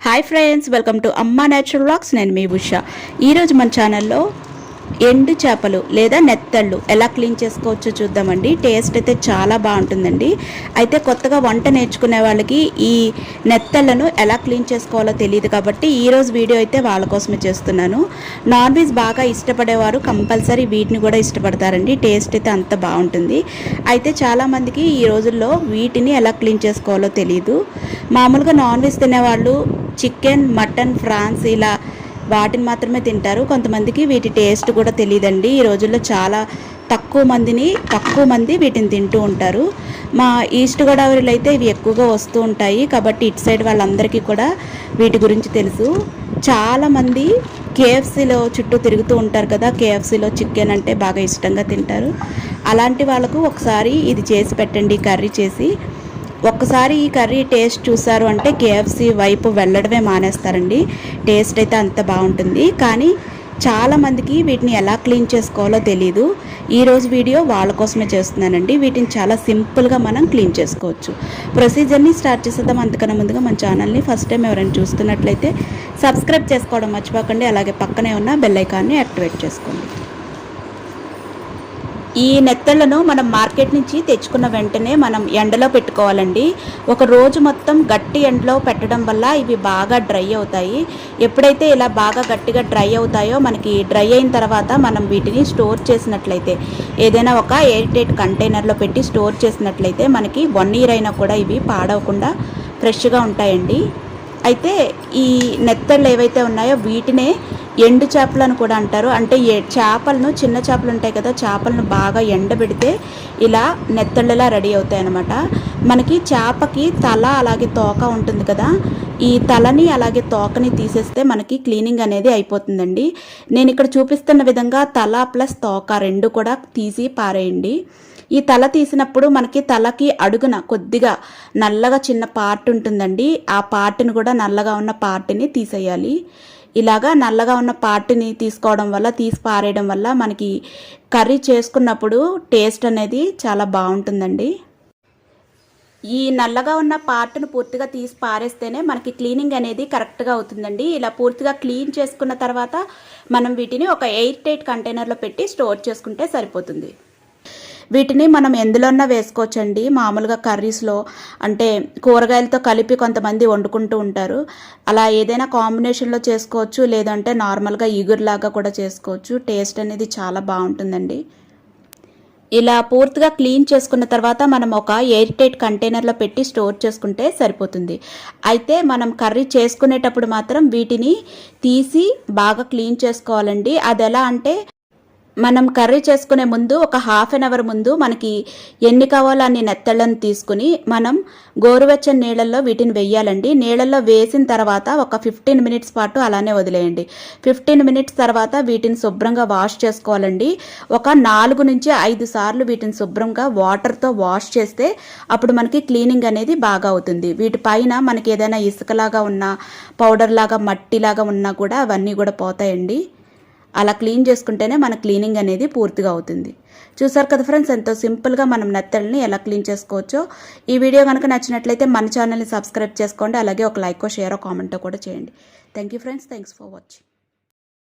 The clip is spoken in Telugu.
హాయ్ ఫ్రెండ్స్, వెల్కమ్ టు అమ్మ నేచురల్ వ్లాగ్స్. నేను మీ ఉష. ఈరోజు మన ఛానల్లో ఎండు చేపలు లేదా నెత్తళ్ళు ఎలా క్లీన్ చేసుకోవచ్చో చూద్దామండి. టేస్ట్ అయితే చాలా బాగుంటుందండి. అయితే కొత్తగా వంట నేర్చుకునే వాళ్ళకి ఈ నెత్తళ్ళను ఎలా క్లీన్ చేసుకోవాలో తెలియదు కాబట్టి ఈరోజు వీడియో అయితే వాళ్ళ కోసమే చేస్తున్నాను. నాన్ వెజ్ బాగా ఇష్టపడేవారు కంపల్సరీ వీటిని కూడా ఇష్టపడతారండి. టేస్ట్ అయితే అంత బాగుంటుంది. అయితే చాలామందికి ఈ రోజుల్లో వీటిని ఎలా క్లీన్ చేసుకోవాలో తెలియదు. మామూలుగా నాన్ వెజ్ తినేవాళ్ళు చికెన్, మటన్, ఫ్రాన్స్ ఇలా వాటిని మాత్రమే తింటారు. కొంతమందికి వీటి టేస్ట్ కూడా తెలియదండి. ఈ రోజుల్లో చాలా తక్కువ మంది వీటిని తింటూ ఉంటారు. మా ఈస్ట్ గోదావరిలో అయితే ఇవి ఎక్కువగా వస్తూ ఉంటాయి కాబట్టి ఇటు సైడ్ వాళ్ళందరికీ కూడా వీటి గురించి తెలుసు. చాలామంది కేఎఫ్సీలో చుట్టూ తిరుగుతూ ఉంటారు కదా, కేఎఫ్సీలో చికెన్ అంటే బాగా ఇష్టంగా తింటారు. అలాంటి వాళ్ళకు ఒకసారి ఇది చేసి పెట్టండి, కర్రీ చేసి. ఒక్కసారి ఈ కర్రీ టేస్ట్ చూసారు అంటే కేఎఫ్సీ వైపు వెళ్ళడమే మానేస్తారండి. టేస్ట్ అయితే అంత బాగుంటుంది. కానీ చాలామందికి వీటిని ఎలా క్లీన్ చేసుకోవాలో తెలీదు. ఈరోజు వీడియో వాళ్ళ కోసమే చేస్తున్నానండి. వీటిని చాలా సింపుల్గా మనం క్లీన్ చేసుకోవచ్చు. ప్రొసీజర్ని స్టార్ట్ చేసేద్దాం. అంతకన్నా ముందుగా మన ఛానల్ని ఫస్ట్ టైం ఎవరైనా చూస్తున్నట్లయితే సబ్స్క్రైబ్ చేసుకోవడం మర్చిపోకండి. అలాగే పక్కనే ఉన్న బెల్ ఐకాన్ని యాక్టివేట్ చేసుకోండి. ఈ నెత్తళ్ళను మనం మార్కెట్ నుంచి తెచ్చుకున్న వెంటనే మనం ఎండలో పెట్టుకోవాలండి. ఒక రోజు మొత్తం గట్టి ఎండలో పెట్టడం వల్ల ఇవి బాగా డ్రై అవుతాయి. ఎప్పుడైతే ఇలా బాగా గట్టిగా డ్రై అవుతాయో మనకి డ్రై అయిన తర్వాత మనం వీటిని స్టోర్ చేసినట్లయితే ఏదైనా ఒక ఎయిర్ టైట్ కంటైనర్లో పెట్టి స్టోర్ చేసినట్లయితే మనకి 1 year అయినా కూడా ఇవి పాడవకుండా ఫ్రెష్గా ఉంటాయండి. అయితే ఈ నెత్తళ్ళు ఏవైతే ఉన్నాయో వీటినే ఎండు చేపలను కూడా అంటారు. అంటే చేపలను, చిన్న చేపలు ఉంటాయి కదా, చేపలను బాగా ఎండబెడితే ఇలా నెత్తళ్ళలా రెడీ అవుతాయి అన్నమాట. మనకి చేపకి తల అలాగే తోక ఉంటుంది కదా, ఈ తలని అలాగే తోకని తీసేస్తే మనకి క్లీనింగ్ అనేది అయిపోతుందండి. నేను ఇక్కడ చూపిస్తున్న విధంగా తల ప్లస్ తోక రెండు కూడా తీసి పారేయండి. ఈ తల తీసినప్పుడు మనకి తలకి అడుగున కొద్దిగా నల్లగా చిన్న పార్ట్ ఉంటుందండి. ఆ పార్ట్ని కూడా నల్లగా ఉన్న పార్ట్ని తీసేయాలి. ఇలాగా నల్లగా ఉన్న పార్ట్ని తీసుకోవడం వల్ల, తీసి పారేయడం వల్ల మనకి కర్రీ చేసుకున్నప్పుడు టేస్ట్ అనేది చాలా బాగుంటుందండి. ఈ నల్లగా ఉన్న పార్ట్ను పూర్తిగా తీసి పారేస్తేనే మనకి క్లీనింగ్ అనేది కరెక్ట్గా అవుతుందండి. ఇలా పూర్తిగా క్లీన్ చేసుకున్న తర్వాత మనం వీటిని ఒక ఎయిర్ టైట్ కంటైనర్లో పెట్టి స్టోర్ చేసుకుంటే సరిపోతుంది. వీటిని మనం ఎందులోన్నా వేసుకోవచ్చండి. మామూలుగా కర్రీస్లో అంటే కూరగాయలతో కలిపి కొంతమంది వండుకుంటూ ఉంటారు. అలా ఏదైనా కాంబినేషన్లో చేసుకోవచ్చు, లేదంటే నార్మల్గా ఇగురులాగా కూడా చేసుకోవచ్చు. టేస్ట్ అనేది చాలా బాగుంటుందండి. ఇలా పూర్తిగా క్లీన్ చేసుకున్న తర్వాత మనం ఒక ఎయిర్ టైట్ కంటైనర్లో పెట్టి స్టోర్ చేసుకుంటే సరిపోతుంది. అయితే మనం కర్రీ చేసుకునేటప్పుడు మాత్రం వీటిని తీసి బాగా క్లీన్ చేసుకోవాలండి. అది ఎలా అంటే మనం కర్రీ చేసుకునే ముందు ఒక 1/2 hour ముందు మనకి ఎన్ని కావాలో అన్ని నెత్తళ్ళను తీసుకుని మనం గోరువెచ్చని నీళ్ళల్లో వీటిని వేయాలండి. నీళ్ళల్లో వేసిన తర్వాత ఒక 15 minutes పాటు అలానే వదిలేయండి. 15 minutes తర్వాత వీటిని శుభ్రంగా వాష్ చేసుకోవాలండి. ఒక 4 నుంచి 5 సార్లు వీటిని శుభ్రంగా వాటర్తో వాష్ చేస్తే అప్పుడు మనకి క్లీనింగ్ అనేది బాగా అవుతుంది. వీటి పైన మనకి ఏదైనా ఇసుకలాగా ఉన్నా, పౌడర్ లాగా, మట్టిలాగా ఉన్నా కూడా అవన్నీ కూడా పోతాయండి. అలా క్లీన్ చేసుకుంటేనే మన క్లీనింగ్ అనేది పూర్తిగా అవుతుంది. చూసారు కదా ఫ్రెండ్స్, ఎంతో సింపుల్గా మనం నెత్తళ్ళని ఎలా క్లీన్ చేసుకోవచ్చో. ఈ వీడియో కనుక నచ్చినట్లయితే మన ఛానల్ని సబ్స్క్రైబ్ చేసుకోండి. అలాగే ఒక లైక్, షేర్, కామెంట్ కూడా చేయండి. Thank you friends, thanks for watching.